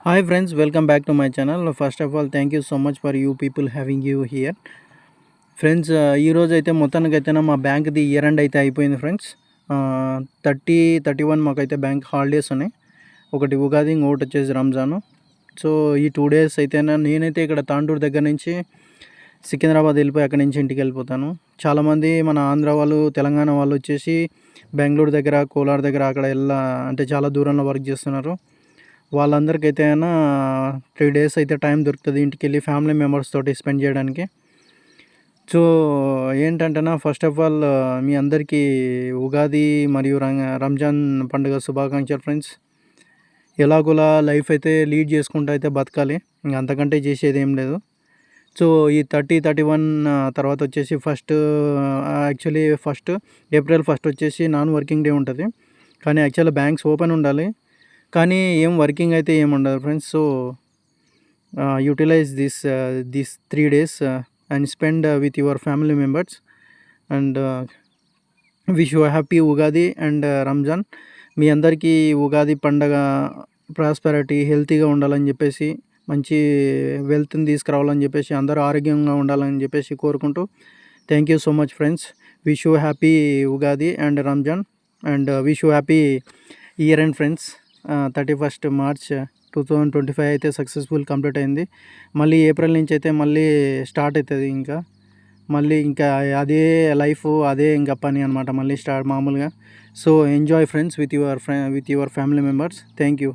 Hi friends, welcome back to my channel. First of all, thank you so much for you people having you here. Friends ఈ రోజు అయితే మొత్తానికైతే మా బ్యాంక్ది year end అయితే అయిపోయింది friends. 31 మాకైతే బ్యాంక్ హాలిడేస్ ఉన్నాయి. ఒకటి ఉగాది, ఇంకొకటి వచ్చేసి రంజాను. సో ఈ 2 డేస్ అయితేనా నేనైతే ఇక్కడ తాండూరు దగ్గర నుంచి సికింద్రాబాద్ వెళ్ళిపోయి అక్కడి నుంచి ఇంటికి వెళ్ళిపోతాను. చాలామంది మన ఆంధ్ర వాళ్ళు, తెలంగాణ వాళ్ళు వచ్చేసి బెంగళూరు దగ్గర, కోలార్ దగ్గర అక్కడ అంటే చాలా దూరంలో వర్క్ చేస్తున్నారు. వాళ్ళందరికైతే 3 డేస్ అయితే టైం దొరుకుతుంది ఇంటికెళ్ళి ఫ్యామిలీ మెంబర్స్ తోటి స్పెండ్ చేయడానికి. సో ఏంటంటేనా ఫస్ట్ ఆఫ్ ఆల్ మీ అందరికీ ఉగాది మరియు రంజాన్ పండుగ శుభాకాంక్షలు ఫ్రెండ్స్. ఎలాగోలా లైఫ్ అయితే లీడ్ చేసుకుంటూ అయితే బతకాలి, ఇంక అంతకంటే చేసేది ఏం లేదు. సో ఈ 31 తర్వాత వచ్చేసి ఫస్ట్ ఏప్రిల్ ఫస్ట్ వచ్చేసి నాన్ వర్కింగ్ డే ఉంటుంది. కానీ యాక్చువల్గా బ్యాంక్స్ ఓపెన్ ఉండాలి, కానీ ఏం వర్కింగ్ అయితే ఏముండదు friends. So utilize this 3 days and spend with your family members, and wish you a happy Ugadi and Ramzan. మీ అందరికీ ఉగాది పండగ ప్రాస్పెరిటీ, హెల్తీగా ఉండాలని చెప్పేసి, మంచి వెల్త్ని తీసుకురావాలని చెప్పేసి, అందరూ ఆరోగ్యంగా ఉండాలని చెప్పేసి కోరుకుంటూ thank you so much friends. Wish you happy Ugadi and Ramzan, and wish you happy year end friends. 31st March 2025 అయితే సక్సెస్ఫుల్ కంప్లీట్ అయింది. మళ్ళీ ఏప్రిల్ నుంచి అయితే మళ్ళీ స్టార్ట్ అవుతుంది. ఇంకా అదే లైఫ్, అదే ఇంకా పని అనమాట, మళ్ళీ స్టార్ట్ మామూలుగా. So enjoy friends with your family members. Thank you.